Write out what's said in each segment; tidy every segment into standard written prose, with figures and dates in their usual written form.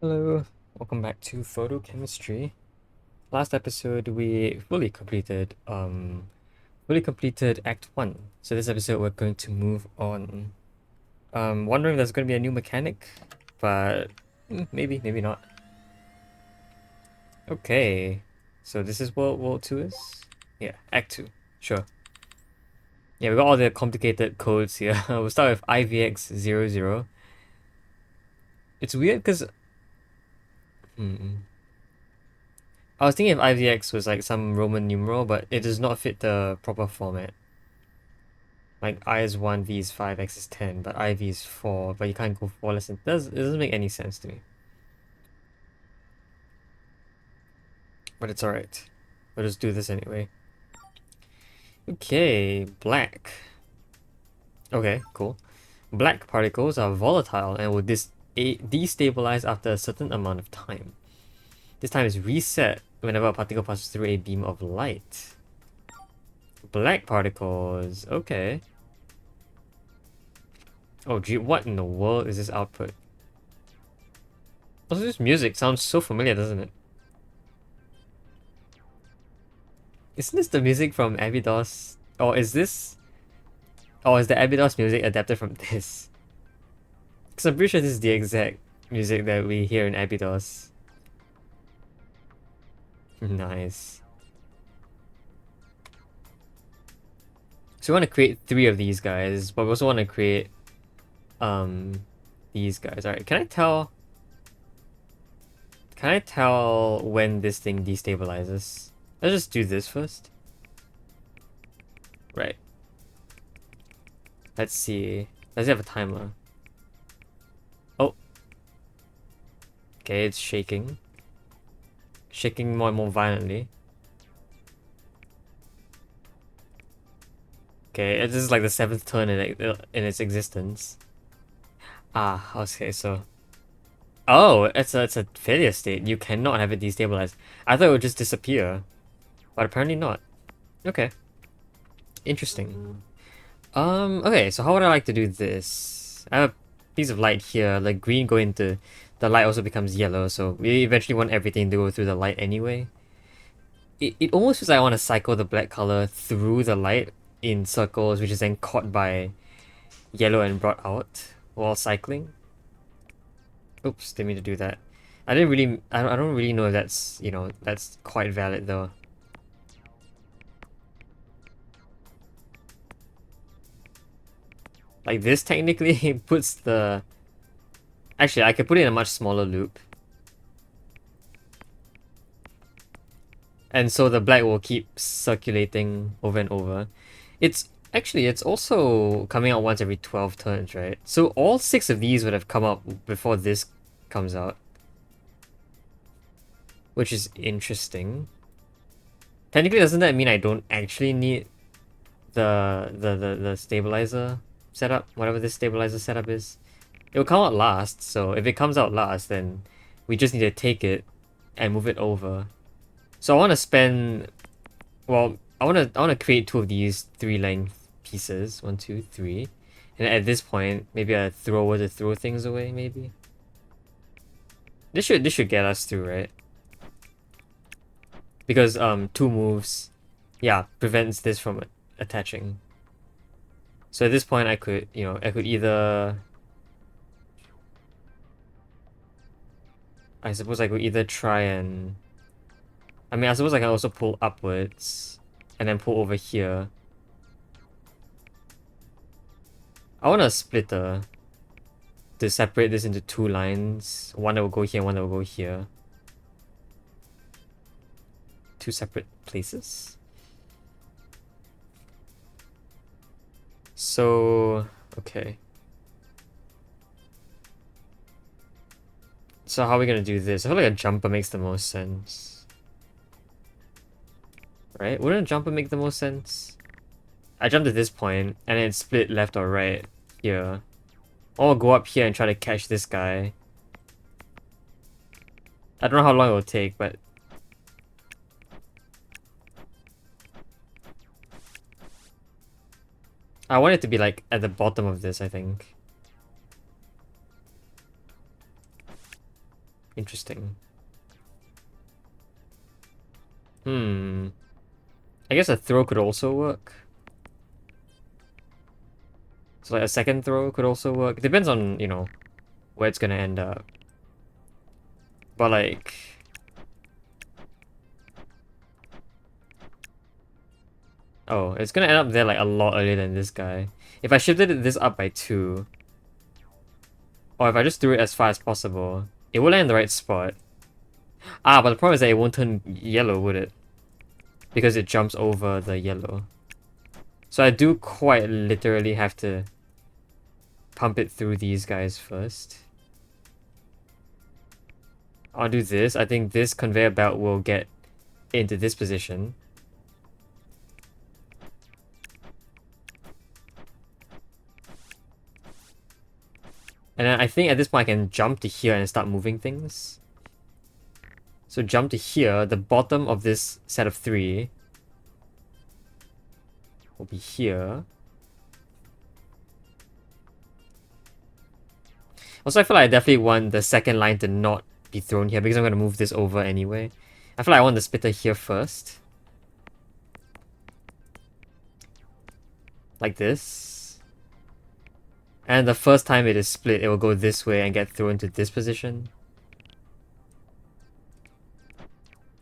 Hello, welcome back to Photochemistry. Last episode we fully completed Act 1. So this episode we're going to move on. Wondering if there's gonna be a new mechanic, but maybe, maybe not. Okay. So this is what World 2 is? Yeah, Act 2. Sure. Yeah, we got all the complicated codes here. We'll start with IVX00. It's weird because I was thinking if IVX was like some Roman numeral, but it does not fit the proper format. Like I is 1, V is 5, X is 10, but IV is 4, but you can't go 4 less than... It doesn't make any sense to me. But it's alright. We'll just do this anyway. Okay, black. Okay, cool. Black particles are volatile and will destabilize after a certain amount of time. This time is reset whenever a particle passes through a beam of light. Black particles, okay. Oh gee, what in the world is this output? Also, this music sounds so familiar, doesn't it? Isn't this the music from Abydos? Or is this... Or is the Abydos music adapted from this? Because I'm pretty sure this is the exact music that we hear in Abydos. Nice. So we want to create 3 of these guys, but we also want to create these guys. Alright, can I tell... Can I tell when this thing destabilizes? Let's just do this first. Right. Let's see. Does it have a timer? Oh. Okay, it's shaking. Shaking more and more violently. Okay, this is like the 7th turn in its existence. Ah, okay, so... Oh, it's a failure state. You cannot have it destabilized. I thought it would just disappear. But apparently not. Okay. Interesting. Okay, so how would I like to do this? I have a piece of light here, like green going to... The light also becomes yellow, so we eventually want everything to go through the light anyway. It almost feels like I want to cycle the black color through the light in circles, which is then caught by yellow and brought out while cycling. Oops, didn't mean to do that. I don't really know if that's, that's quite valid though. Like this technically puts the... Actually, I could put it in a much smaller loop. And so the black will keep circulating over and over. It's also coming out once every 12 turns, right? So all 6 of these would have come out before this comes out. Which is interesting. Technically, doesn't that mean I don't actually need the stabilizer setup? Whatever this stabilizer setup is. It will come out last, so if it comes out last, then we just need to take it and move it over. So I want to spend... Well, I wanna create 2 of these 3-length pieces. 1, 2, 3. And at this point, maybe a thrower to throw things away, maybe? This should get us through, right? Because 2 moves, yeah, prevents this from attaching. So at this point I could, I could either... I suppose I could either try and... I mean, I suppose I can also pull upwards and then pull over here. I want a splitter to separate this into 2 lines. One that will go here, one that will go here. 2 separate places. So, okay. So how are we gonna do this? I feel like a jumper makes the most sense. Right? Wouldn't a jumper make the most sense? I jumped at this point, and then it's split left or right here. Or I'll go up here and try to catch this guy. I don't know how long it will take, but... I want it to be like at the bottom of this, I think. Interesting. Hmm. I guess a throw could also work. So like a second throw could also work. It depends on, where it's gonna end up. But like... Oh, it's gonna end up there like a lot earlier than this guy. If I shifted this up by 2, or if I just threw it as far as possible, it will land in the right spot. Ah, but the problem is that it won't turn yellow, would it? Because it jumps over the yellow. So I do quite literally have to pump it through these guys first. I'll do this. I think this conveyor belt will get into this position. And then I think at this point I can jump to here and start moving things. So jump to here. The bottom of this set of 3 will be here. Also, I feel like I definitely want the second line to not be thrown here because I'm going to move this over anyway. I feel like I want the splitter here first. Like this. And the first time it is split, it will go this way and get thrown to this position.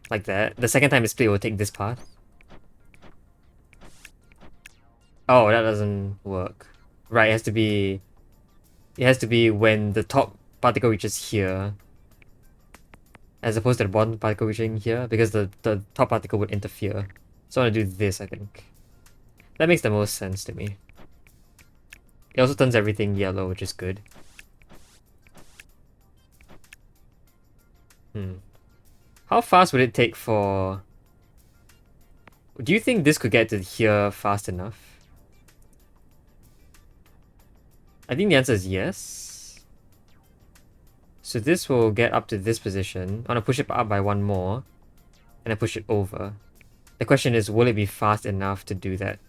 Like that. The second time it's split, it will take this path. Oh, that doesn't work. Right, it has to be... It has to be when the top particle reaches here, as opposed to the bottom particle reaching here, because the top particle would interfere. So I want to do this, I think. That makes the most sense to me. It also turns everything yellow, which is good. How fast would it take for... Do you think this could get to here fast enough? I think the answer is yes. So this will get up to this position. I want to push it up by 1 more. And then push it over. The question is, will it be fast enough to do that?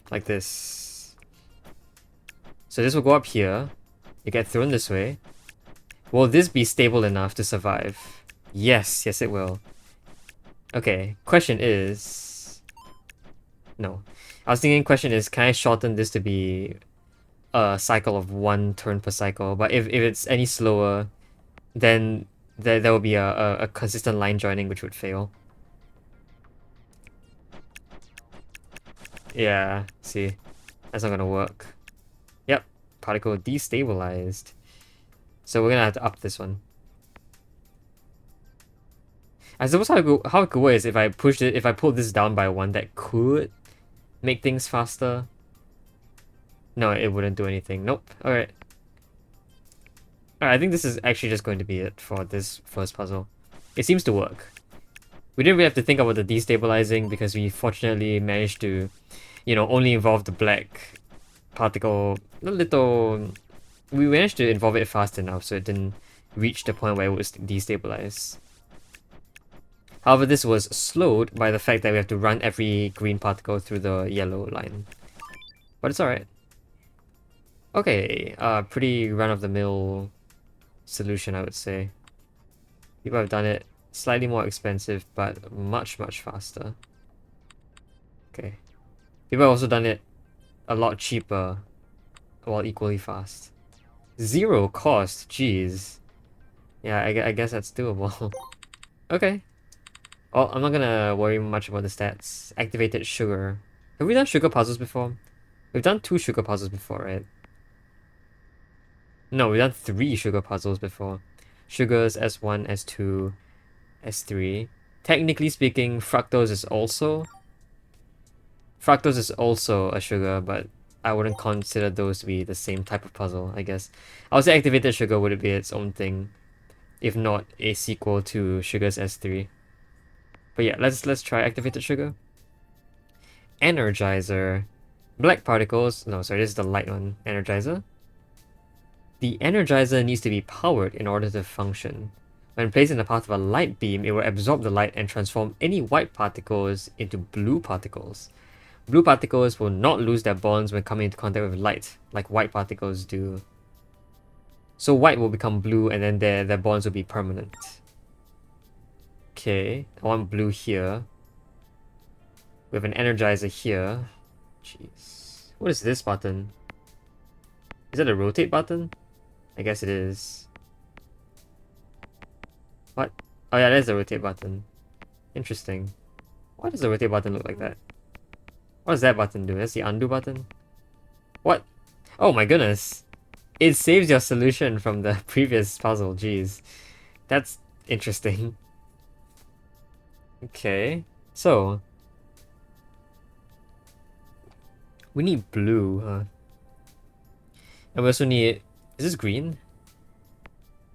Like this. So this will go up here. You get thrown this way. Will this be stable enough to survive? Yes, yes it will. Okay, question is... No. I was thinking question is, can I shorten this to be a cycle of 1 turn per cycle? But if it's any slower, then there will be a consistent line joining which would fail. Yeah, see. That's not gonna work. Yep, particle destabilized. So we're gonna have to up this one. I suppose how it could work is if I pull this down by 1, that could make things faster. No, it wouldn't do anything. Nope. Alright. Alright, I think this is actually just going to be it for this first puzzle. It seems to work. We didn't really have to think about the destabilizing because we fortunately managed to, only involve the black particle a little... We managed to involve it fast enough so it didn't reach the point where it was destabilized. However, this was slowed by the fact that we have to run every green particle through the yellow line. But it's alright. Okay, pretty run-of-the-mill solution, I would say. People have done it slightly more expensive, but much, much faster. Okay. People have also done it a lot cheaper, while equally fast. 0 cost, jeez. Yeah, I guess that's doable. Okay. Well, I'm not gonna worry much about the stats. Activated sugar. Have we done sugar puzzles before? We've done 2 sugar puzzles before, right? No, we've done 3 sugar puzzles before. Sugars, S1, S2, S3. Technically speaking, fructose is also... Fructose is also a sugar, but I wouldn't consider those to be the same type of puzzle, I guess. I would say activated sugar would be its own thing, if not a sequel to Sugar's S3. But yeah, let's try activated sugar. Energizer. Black particles. No, sorry, this is the light one. Energizer. The energizer needs to be powered in order to function. When placed in the path of a light beam, it will absorb the light and transform any white particles into blue particles. Blue particles will not lose their bonds when coming into contact with light, like white particles do. So white will become blue, and then their bonds will be permanent. Okay, I want blue here. We have an energizer here. Jeez. What is this button? Is that a rotate button? I guess it is. What? Oh yeah, there's the rotate button. Interesting. Why does the rotate button look like that? What does that button do? That's the undo button? What? Oh my goodness. It saves your solution from the previous puzzle. Jeez. That's interesting. Okay. So. We need blue, huh? And we also need... Is this green?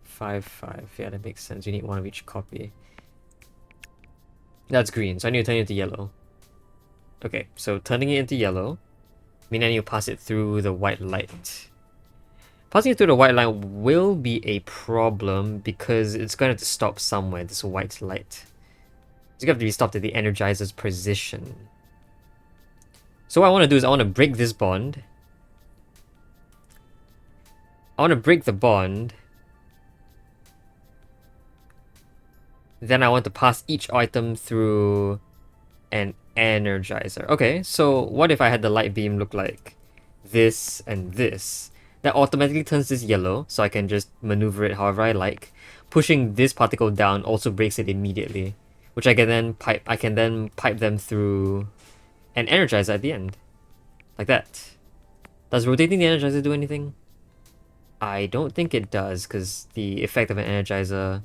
5, 5. Yeah, that makes sense. We need one of each copy. That's green, so I need to turn it into yellow. Okay, so turning it into yellow means I need to pass it through the white light. Passing it through the white light will be a problem because it's going to have to stop somewhere, this white light. It's going to have to be stopped at the energizer's position. So what I want to do is I want to break this bond. I want to break the bond. Then I want to pass each item through an energizer. Okay, so what if I had the light beam look like this and this? That automatically turns this yellow, so I can just maneuver it however I like. Pushing this particle down also breaks it immediately, which I can then pipe them through an energizer at the end. Like that. Does rotating the energizer do anything? I don't think it does, because the effect of an energizer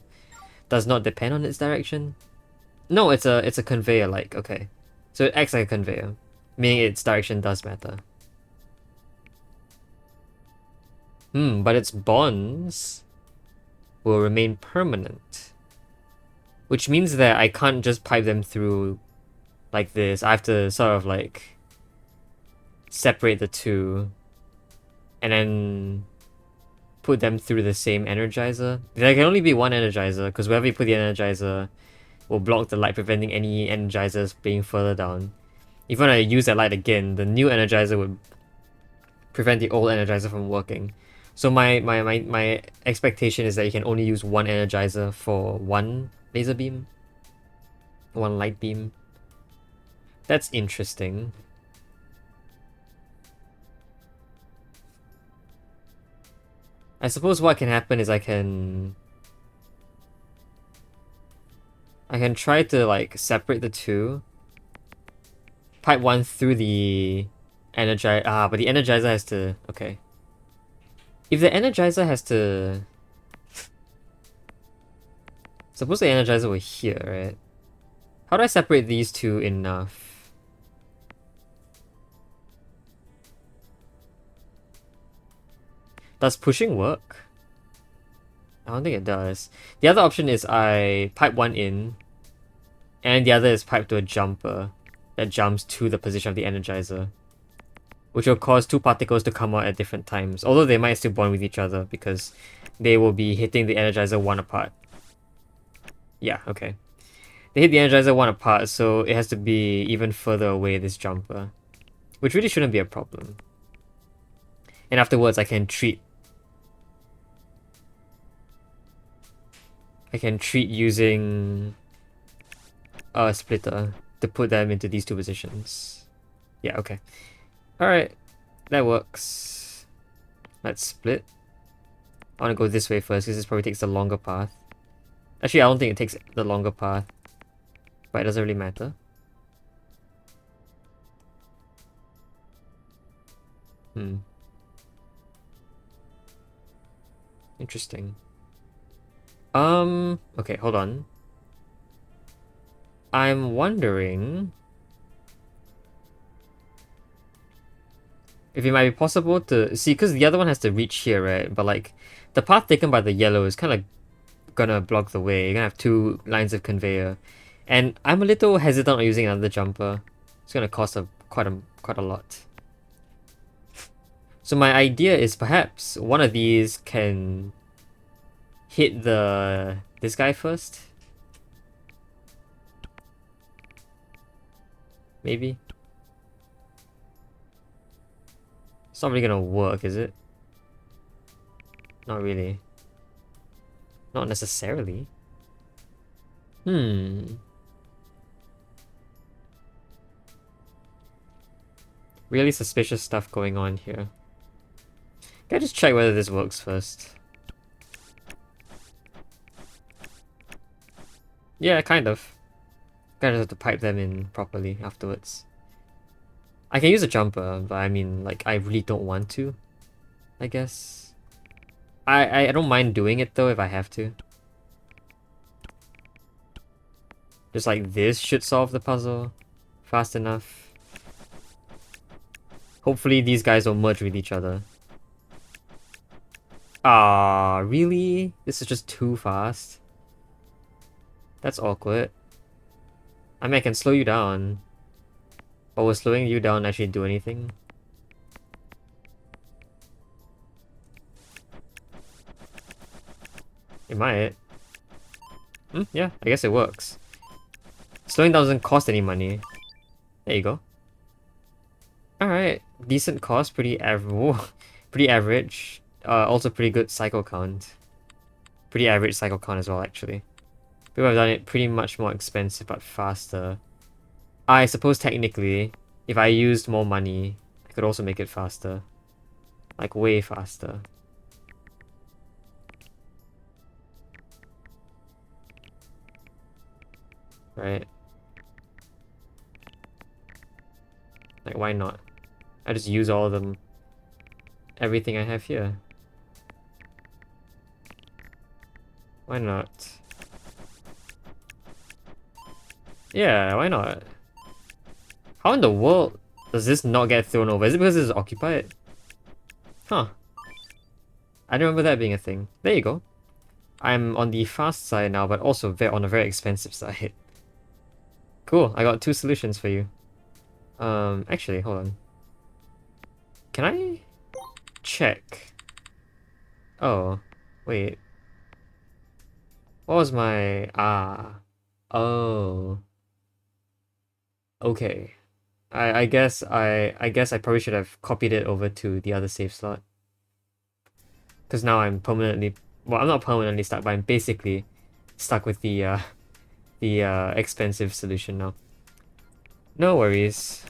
does not depend on its direction. No, it's a conveyor like, okay. So it acts like a conveyor, meaning its direction does matter. But its bonds will remain permanent. Which means that I can't just pipe them through like this. I have to sort of like separate the two and then put them through the same energizer. There can only be one energizer because wherever you put the energizer will block the light, preventing any energizers being further down. If when I use that light again, the new energizer would prevent the old energizer from working. So my expectation is that you can only use one energizer for one laser beam. One light beam. That's interesting. I suppose what can happen is I can try to like separate the two. Pipe one through the but the energizer has to... Okay. If the energizer has to... Suppose the energizer were here, right? How do I separate these two enough? Does pushing work? I don't think it does. The other option is I pipe one in, and the other is piped to a jumper that jumps to the position of the energizer, which will cause two particles to come out at different times, although they might still bond with each other because they will be hitting the energizer one apart. Yeah, okay. They hit the energizer one apart, so it has to be even further away, this jumper, which really shouldn't be a problem. And afterwards I can treat using a splitter to put them into these two positions. Yeah, okay. Alright, that works. Let's split. I want to go this way first because this probably takes the longer path. Actually, I don't think it takes the longer path, but it doesn't really matter. Interesting. Okay, hold on. I'm wondering if it might be possible to see, because the other one has to reach here, right? But like the path taken by the yellow is kind of gonna block the way. You're gonna have two lines of conveyor, and I'm a little hesitant on using another jumper. It's gonna cost quite a lot. So my idea is perhaps one of these can hit this guy first. Maybe. It's not really gonna work, is it? Not really. Not necessarily. Hmm. Really suspicious stuff going on here. Can I just check whether this works first? Yeah, kind of. Kind of have to pipe them in properly afterwards. I can use a jumper, but I mean, like, I really don't want to, I guess. I don't mind doing it though if I have to. Just like this should solve the puzzle fast enough. Hopefully these guys will merge with each other. Ah, really? This is just too fast. That's awkward. I mean, I can slow you down. But will slowing you down actually do anything? It might. Yeah, I guess it works. Slowing down doesn't cost any money. There you go. Alright, decent cost, pretty pretty average. Also pretty good cycle count. Pretty average cycle count as well, actually. People have done it pretty much more expensive but faster. I suppose technically, if I used more money, I could also make it faster. Like, way faster. Right? Like, why not? I just use all of them. Everything I have here. Why not? Yeah, why not? How in the world does this not get thrown over? Is it because it's occupied? Huh. I don't remember that being a thing. There you go. I'm on the fast side now, but also on a very expensive side. Cool, I got 2 solutions for you. Actually, hold on. Can I check? Oh, wait. What was my... Oh. Okay. I guess I probably should have copied it over to the other save slot. Because now I'm permanently... Well, I'm not permanently stuck, but I'm basically stuck with the expensive solution now. No worries.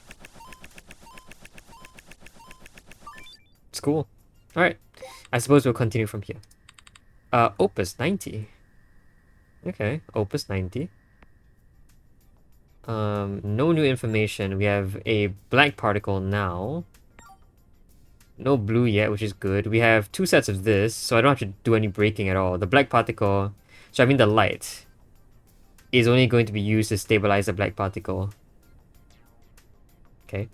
It's cool. Alright. I suppose we'll continue from here. Opus 90. Okay, Opus 90. No new information. We have a black particle now. No blue yet, which is good. We have 2 sets of this, so I don't have to do any breaking at all. The black particle, so I mean the light, is only going to be used to stabilize the black particle. Okay.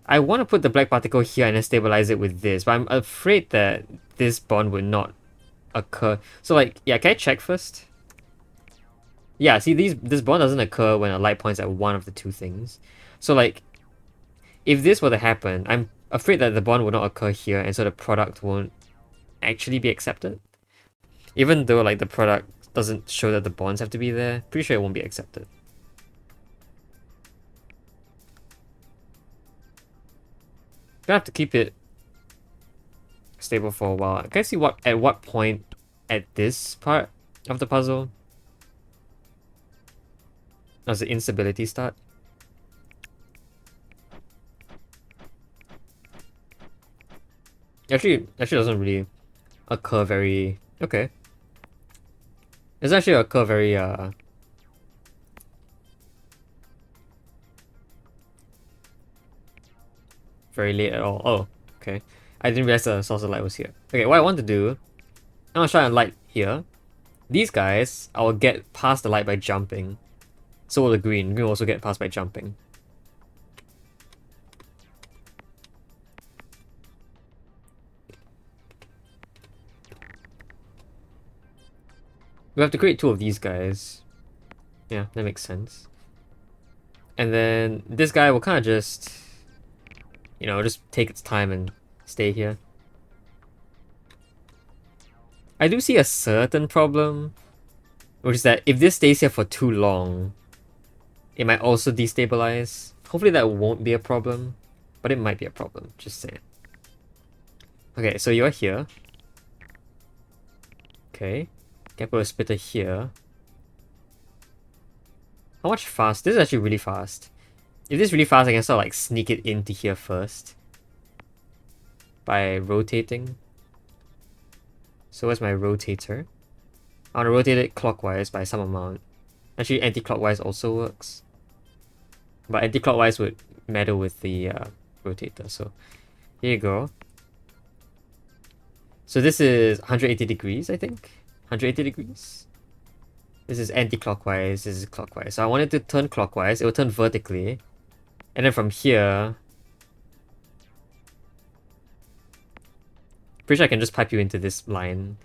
I want to put the black particle here and then stabilize it with this, but I'm afraid that this bond would not occur. So like, yeah, can I check first? Yeah, see, this bond doesn't occur when a light points at one of the 2 things. So like, if this were to happen, I'm afraid that the bond will not occur here, and so the product won't actually be accepted. Even though like the product doesn't show that the bonds have to be there, pretty sure it won't be accepted. Gonna have to keep it stable for a while. Can I see at what point at this part of the puzzle does the instability start? Actually doesn't really occur very... Okay. It doesn't actually occur very late at all. Oh, okay. I didn't realize the source of light was here. Okay, what I want to do, I'm gonna shine a light here. These guys, I will get past the light by jumping. So will the green. Green will also get past by jumping. We have to create 2 of these guys. Yeah, that makes sense. And then this guy will kind of just, you know, just take its time and stay here. I do see a certain problem, which is that if this stays here for too long, it might also destabilize. Hopefully that won't be a problem, but it might be a problem, just saying. Okay, so you're here. Okay. Can put a splitter here. How much fast? This is actually really fast. If this is really fast, I can sort of like sneak it into here first. By rotating. So where's my rotator? I want to rotate it clockwise by some amount. Actually, anti-clockwise also works. But anti-clockwise would meddle with the rotator. So here you go. So this is 180 degrees, I think. 180 degrees. This is anti-clockwise, this is clockwise. So I want it to turn clockwise, it will turn vertically. And then from here... Pretty sure I can just pipe you into this line.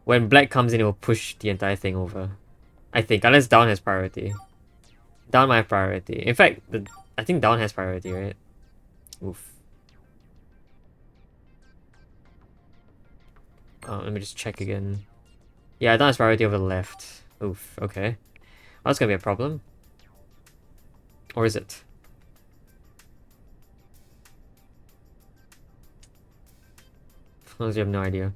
When black comes in, it will push the entire thing over. I think, unless down has priority. Down might have priority. In fact, I think down has priority, right? Oof. Let me just check again. Yeah, down has priority over the left. Oof, okay. Oh, that's gonna be a problem. Or is it? Honestly, I have no idea.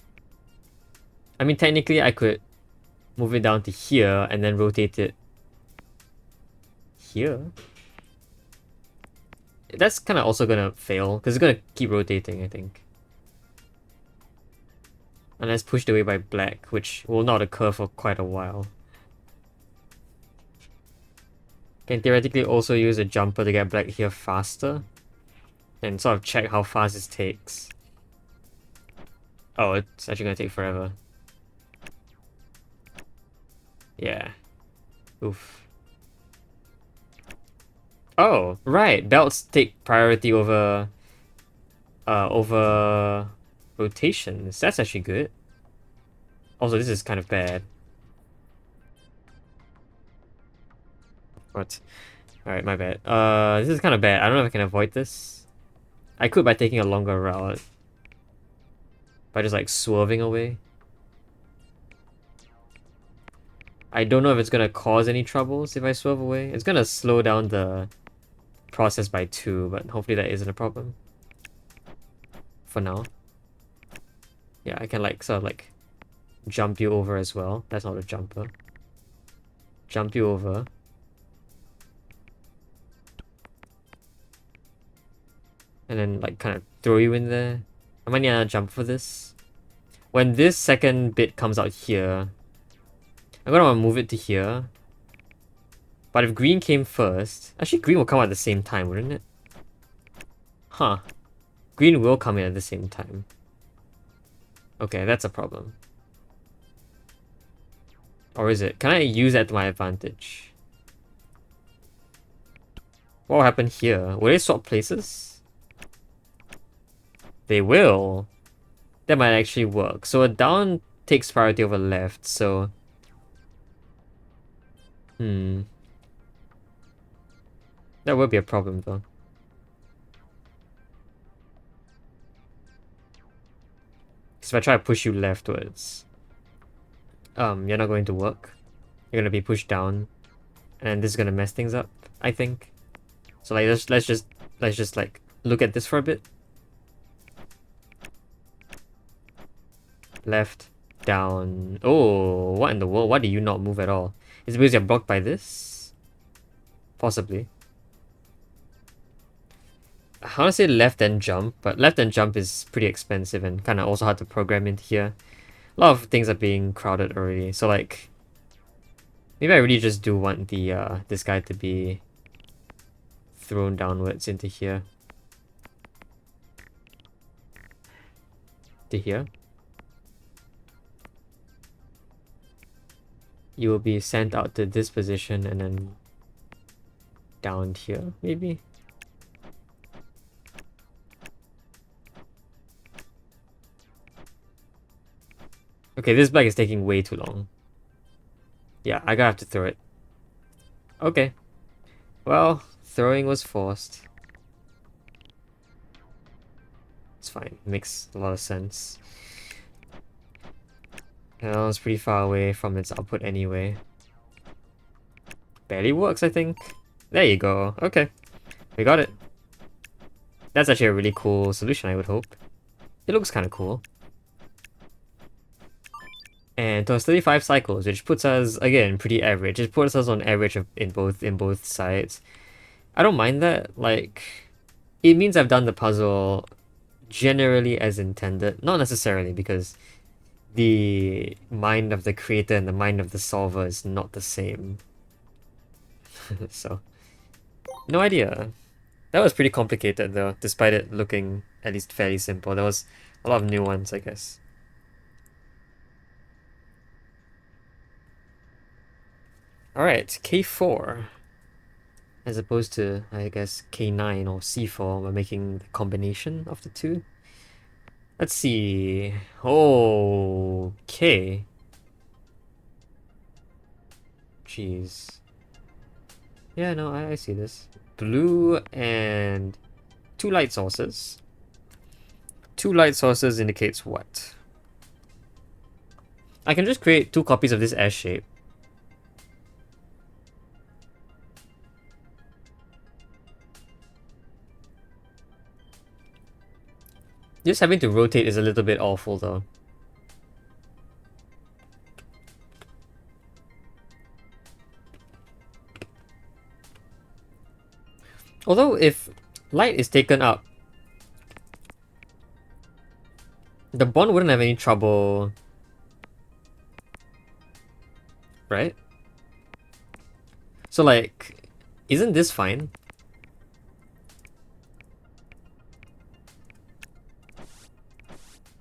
I mean, technically, I could move it down to here and then rotate it here. That's kind of also gonna fail because it's gonna keep rotating, I think. Unless pushed away by black, which will not occur for quite a while. Can theoretically also use a jumper to get black here faster. And sort of check how fast this takes. Oh, it's actually gonna take forever. Yeah. Oof. Oh, right. Belts take priority over rotations. That's actually good. Also, this is kind of bad. What? Alright, my bad. This is kind of bad. I don't know if I can avoid this. I could by taking a longer route. By just like swerving away. I don't know if it's gonna cause any troubles if I swerve away. It's gonna slow down the process by 2, but hopefully that isn't a problem. For now. Yeah, I can like sort of like jump you over as well. That's not a jumper. Jump you over. And then like kind of throw you in there. I might need a jump for this. When this second bit comes out here, I'm gonna want to move it to here. But if green came first, actually green will come out at the same time, wouldn't it? Huh. Green will come in at the same time. Okay, that's a problem. Or is it? Can I use that to my advantage? What will happen here? Will they swap places? They will. That might actually work. So a down takes priority over left, so... That would be a problem though. So if I try to push you leftwards, you're not going to work. You're gonna be pushed down, and this is gonna mess things up, I think. So like, let's just like look at this for a bit. Left, down. Oh, what in the world? Why do you not move at all? Is it because you're blocked by this? Possibly. I want to say left and jump, but left and jump is pretty expensive and kind of also hard to program into here. A lot of things are being crowded already, so like... Maybe I really just do want the this guy to be thrown downwards into here. To here. You will be sent out to this position and then down here, maybe? Okay, this black is taking way too long. Yeah, I gotta have to throw it. Okay. Well, throwing was forced. It's fine. Makes a lot of sense. Well, it's pretty far away from its output anyway. Barely works, I think. There you go. Okay. We got it. That's actually a really cool solution, I would hope. It looks kind of cool. And to 35 cycles, which puts us, again, pretty average. It puts us on average in both sides. I don't mind that. Like, it means I've done the puzzle generally as intended. Not necessarily, because the mind of the creator and the mind of the solver is not the same. So, no idea. That was pretty complicated though, despite it looking at least fairly simple. There was a lot of nuance, I guess. Alright, K4. As opposed to, I guess, K9 or C4, we're making the combination of the two. Let's see. Okay. Jeez. Yeah, no, I see this. Blue and two light sources. Two light sources indicates what? I can just create two copies of this S shape. Just having to rotate is a little bit awful though. Although if light is taken up, the bond wouldn't have any trouble, right? So like, isn't this fine?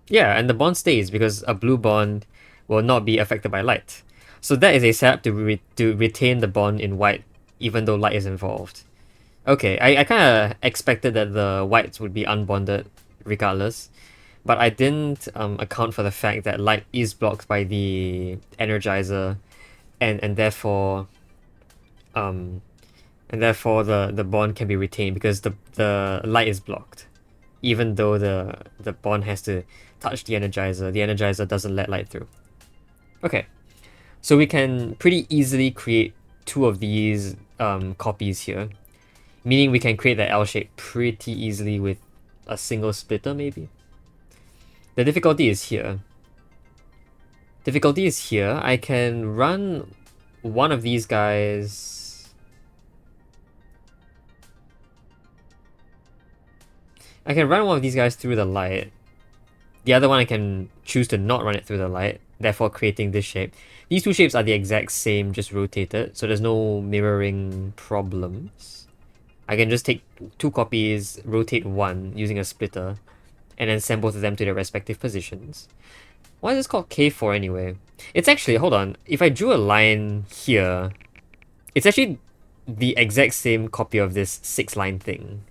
Yeah, and the bond stays because a blue bond will not be affected by light. So that is a setup to retain the bond in white, even though light is involved. Okay, I kind of expected that the whites would be unbonded regardless, but I didn't account for the fact that light is blocked by the energizer, and therefore um the bond can be retained because the light is blocked, even though the bond has to touch the energizer. The energizer doesn't let light through. Okay, so we can pretty easily create two of these copies here, meaning we can create the L shape pretty easily with a single splitter maybe. The difficulty is here. Difficulty is here. I can run one of these guys. I can run one of these guys through the light. The other one I can choose to not run it through the light, therefore creating this shape. These two shapes are the exact same, just rotated, so there's no mirroring problems. I can just take two copies, rotate one using a splitter, and then send both of them to their respective positions. Why is this called K4 anyway? It's actually, hold on, if I drew a line here, it's actually the exact same copy of this 6-line thing.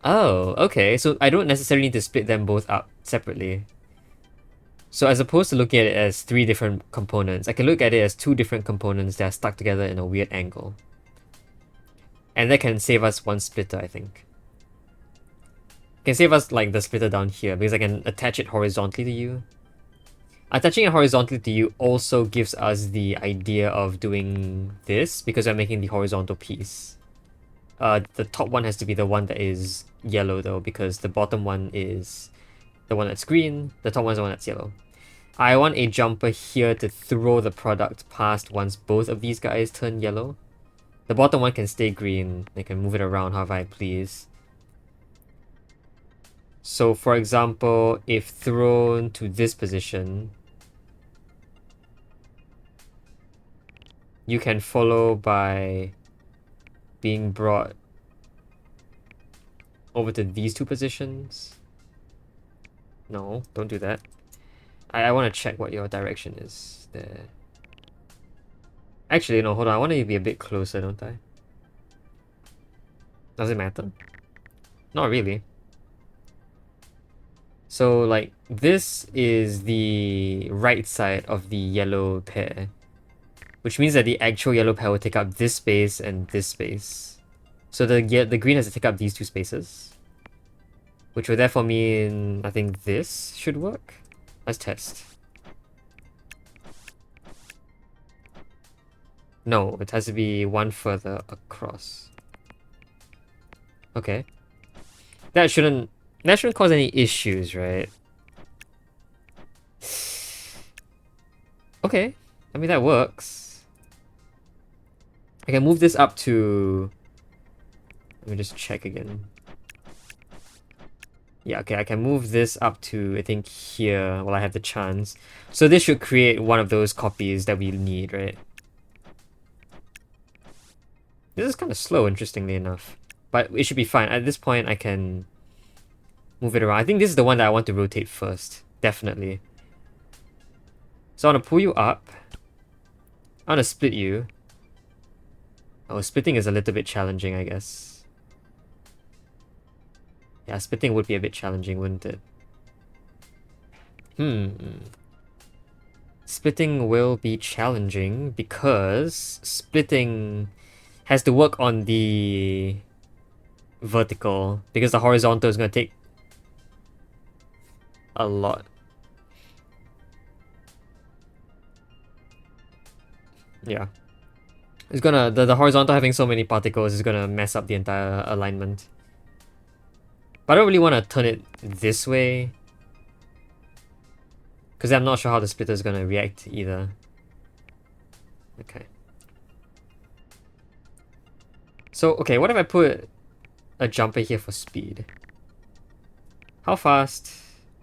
Oh, okay, so I don't necessarily need to split them both up separately. So as opposed to looking at it as three different components, I can look at it as two different components that are stuck together in a weird angle. And that can save us one splitter, I think. Can save us like the splitter down here because I can attach it horizontally to you. Attaching it horizontally to you also gives us the idea of doing this because we're making the horizontal piece. The top one has to be the one that is yellow though, because the bottom one is the one that's green, the top one is the one that's yellow. I want a jumper here to throw the product past once both of these guys turn yellow. The bottom one can stay green, I can move it around however I please. So for example, if thrown to this position, you can follow by being brought over to these two positions. No, don't do that. I want to check what your direction is there. Actually, no, hold on. I want to be a bit closer, don't I? Does it matter? Not really. So, like, this is the right side of the yellow pair, which means that the actual yellow pair will take up this space and this space. So the green has to take up these two spaces, which would therefore mean I think this should work. Let's test. No, it has to be one further across. Okay. That shouldn't cause any issues, right? Okay, I mean that works. I can move this up to... Let me just check again. Yeah, okay, I can move this up to, I think, here while I have the chance. So this should create one of those copies that we need, right? This is kind of slow, interestingly enough. But it should be fine. At this point, I can move it around. I think this is the one that I want to rotate first. Definitely. So I want to pull you up. I want to split you. Oh, splitting is a little bit challenging, I guess. Yeah, splitting would be a bit challenging, wouldn't it? Splitting will be challenging because splitting has to work on the vertical because the horizontal is going to take a lot. Yeah. It's gonna, the horizontal having so many particles is gonna mess up the entire alignment. But I don't really want to turn it this way because I'm not sure how the splitter is gonna react either. Okay. So, okay, what if I put a jumper here for speed? How fast?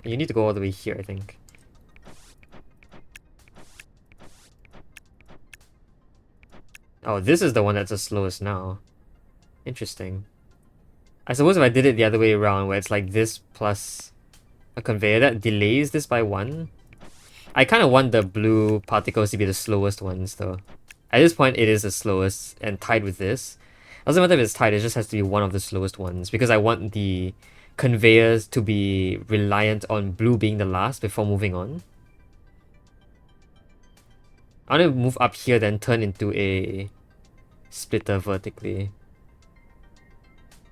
You need to go all the way here, I think. Oh, this is the one that's the slowest now. Interesting. I suppose if I did it the other way around, where it's like this plus a conveyor that delays this by 1. I kind of want the blue particles to be the slowest ones, though. At this point, it is the slowest and tied with this. Doesn't matter if it's tied, it just has to be one of the slowest ones because I want the conveyors to be reliant on blue being the last before moving on. I want to move up here, then turn into a splitter vertically.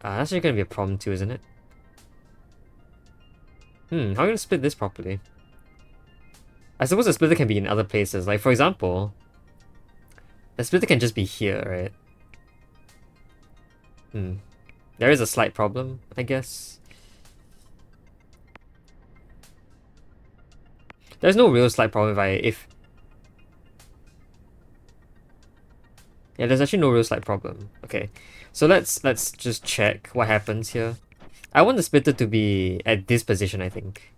That's actually going to be a problem too, isn't it? How are you going to split this properly? I suppose the splitter can be in other places. Like, for example, the splitter can just be here, right? There is a slight problem, I guess. There's no real slight problem if yeah, there's actually no real slight problem. Okay, so let's just check what happens here. I want the splitter to be at this position, I think.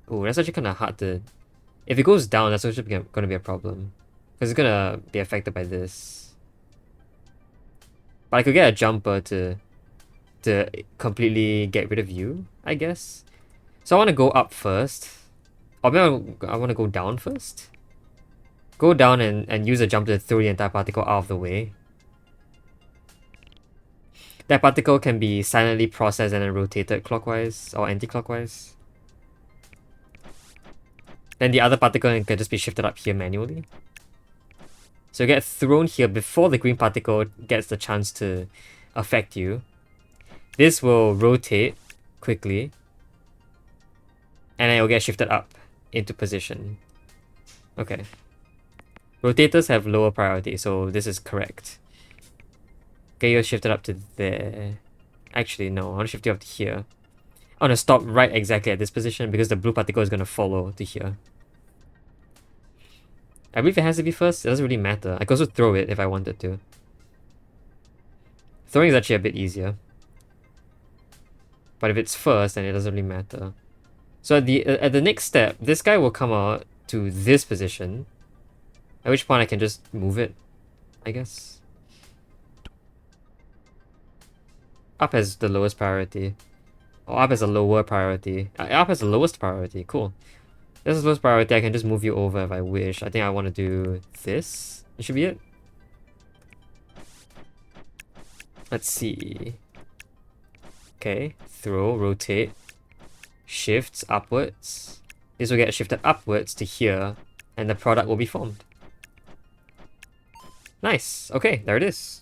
Oh, that's actually kind of hard to... If it goes down, that's actually going to be a problem. Because it's going to be affected by this. But I could get a jumper to completely get rid of you, I guess. So I want to go up first. Or maybe I want to go down first. Go down and use a jump to throw the entire particle out of the way. That particle can be silently processed and then rotated clockwise or anti-clockwise. Then the other particle can just be shifted up here manually. So you get thrown here before the green particle gets the chance to affect you. This will rotate quickly. And then it will get shifted up into position. Okay. Rotators have lower priority, so this is correct. Okay, you're shifted up to there. Actually, no, I want to shift you up to here. I want to stop right exactly at this position because the blue particle is going to follow to here. I believe it has to be first. It doesn't really matter. I could also throw it if I wanted to. Throwing is actually a bit easier. But if it's first, then it doesn't really matter. So at the next step, this guy will come out to this position. At which point I can just move it, I guess. Up has the lowest priority. Or up has a lower priority. Up has the lowest priority. Cool. This is the lowest priority. I can just move you over if I wish. I think I want to do this. It should be it. Let's see. Okay. Throw, rotate. Shifts upwards. This will get shifted upwards to here. And the product will be formed. Nice. Okay, there it is.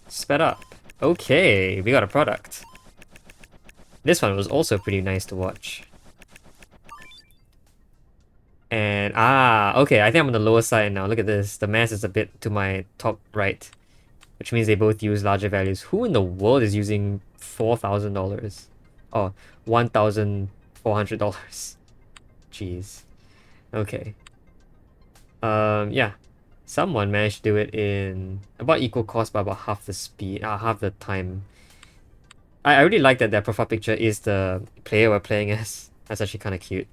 Sped up. Okay, we got a product. This one was also pretty nice to watch. And, okay, I think I'm on the lower side now. Look at this. The mass is a bit to my top right. which means they both use larger values. Who in the world is using $4,000? Oh, $1,400. Jeez. Okay. Yeah. Someone managed to do it in about equal cost, but about half the speed, half the time. I really like that their profile picture is the player we're playing as. That's actually kind of cute.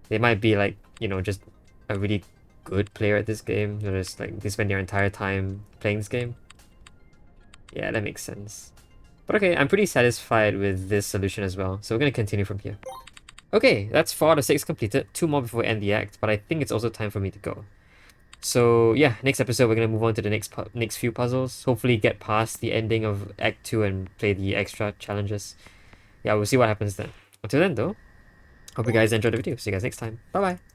They might be like, just a really good player at this game. Just like they spend their entire time playing this game. Yeah, that makes sense. But okay, I'm pretty satisfied with this solution as well. So we're gonna continue from here. Okay, that's 4 out of 6 completed. 2 more before we end the act, but I think it's also time for me to go. So yeah, next episode we're gonna move on to the next few puzzles. Hopefully get past the ending of Act 2 and play the extra challenges. Yeah, we'll see what happens then. Until then though, hope you guys enjoyed the video. See you guys next time. Bye bye.